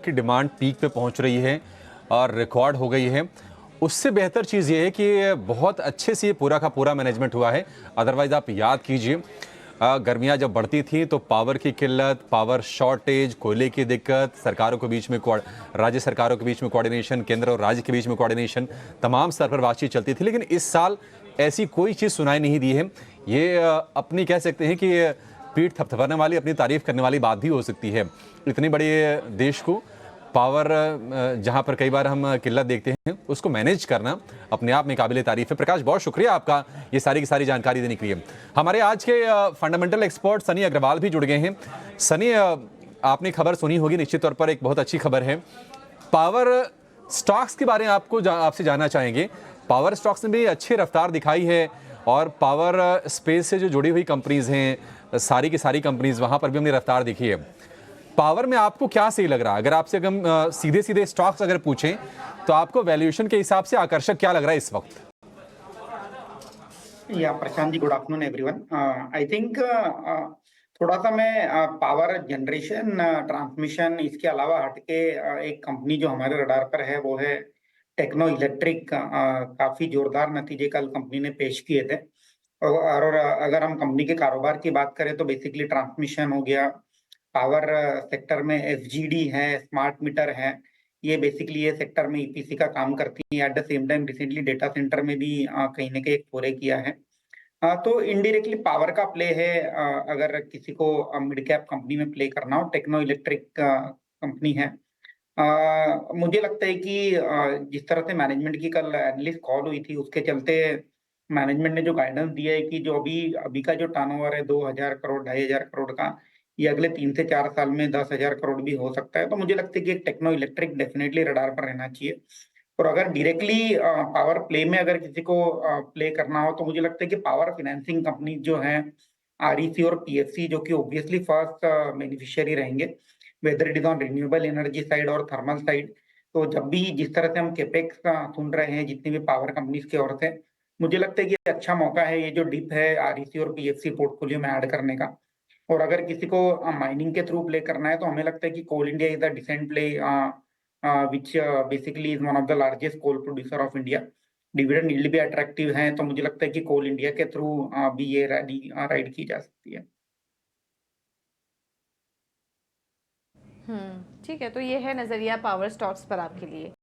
की demand peak पे पहुंच रही है और रिकॉर्ड हो गई है। उससे बेहतर चीज़ ये है कि बहुत अच्छे से ये पूरा का पूरा मैनेजमेंट हुआ है। अदरवाइज़ आप याद कीजिए, गर्मियाँ जब बढ़ती थी तो पावर की किल्लत, पावर शॉर्टेज, कोयले की दिक्कत, सरकारों के बीच में राज्य सरकारों के बीच में कोऑर्डिनेशन, केंद्र और राज्य के बीच में कोऑर्डिनेशन, तमाम स्तर पर बातचीत चलती थी। लेकिन इस साल ऐसी कोई चीज़ सुनाई नहीं दी है। ये अपनी कह सकते हैं कि पीठ थपथपाने वाली, अपनी तारीफ करने वाली बात भी हो सकती है। इतने बड़े देश को पावर जहां पर कई बार हम किल्लत देखते हैं, उसको मैनेज करना अपने आप में काबिल तारीफ है। प्रकाश, बहुत शुक्रिया आपका ये सारी की सारी जानकारी देने के लिए। हमारे आज के फंडामेंटल एक्सपर्ट सनी अग्रवाल भी जुड़ गए हैं। सनी, आपने खबर सुनी होगी, निश्चित तौर पर एक बहुत अच्छी खबर है। पावर स्टॉक्स के बारे में आपसे जानना चाहेंगे। पावर स्टॉक्स ने भी अच्छी रफ्तार दिखाई है और पावर स्पेस से जो जुड़ी हुई कंपनीज हैं, सारी की सारी कंपनीज, वहां पर भी हमने रफ्तार दिखी है। पावर में आपको क्या सही लग रहा है? अगर आपसे हम सीधे सीधे स्टॉक्स अगर पूछें तो आपको वैल्यूएशन के हिसाब से आकर्षक क्या लग रहा है इस वक्त? या Prashant ji, good afternoon everyone. I think थोड़ा सा मैं पावर जनरेशन, ट्रांसमिशन, इसके अलावा हटके एक कंपनी जो हमारे रडार पर है वो है टेक्नो इलेक्ट्रिक। काफी जोरदार नतीजे कल कंपनी ने पेश किए थे। और अगर हम कंपनी के कारोबार की बात करें तो बेसिकली ट्रांसमिशन हो गया, पावर सेक्टर में एफजीडी है, स्मार्ट मीटर है। ये बेसिकली ये सेक्टर में ईपीसी का काम करती है। At the same time recently data centre में भी कहीं ना कहीं एक फोरे किया है। तो इनडायरेक्टली पावर का प्ले है। अगर किसी को मिड कैप कंपनी में प्ले करना हो, टेक्नो इलेक्ट्रिक कंपनी है। मुझे लगता है कि जिस तरह से मैनेजमेंट की कल एनालिस्ट कॉल हुई थी, उसके चलते मैनेजमेंट ने जो गाइडेंस दिया है कि जो अभी अभी का जो टर्नओवर है 2000 करोड़, 2500 करोड़ का, ये अगले 3 से 4 साल में 10,000 करोड़ भी हो सकता है। तो मुझे लगता है कि एक टेक्नो इलेक्ट्रिक डेफिनेटली रडार पर रहना चाहिए। और अगर डायरेक्टली पावर प्ले में अगर किसी को प्ले करना हो तो मुझे लगता है कि पावर फाइनेंसिंग कंपनी जो है, आरईसी और पीएफसी, जो कि ऑब्वियसली फर्स्ट बेनिफिशियरी रहेंगे, whether it is on renewable energy side और थर्मल साइड। तो जब भी जिस तरह से हम कैपेक्स का सुन रहे हैं जितनी भी पावर कंपनीज की ओर से, मुझे लगता है कि ये अच्छा मौका है, ये जो डिप है आरईसी और पीएफसी पोर्टफोलियो में ऐड करने का। और अगर किसी को माइनिंग के थ्रू प्ले करना है तो हमें लगता है कि Coal India is a decent play, which basically is one of the largest coal producer of India. Dividend yield भी अट्रैक्टिव है, तो मुझे लगता है कि कोल इंडिया के थ्रू भी ये राइड की जा सकती है। ठीक है, तो ये है नज़रिया पावर स्टॉक्स पर आपके लिए।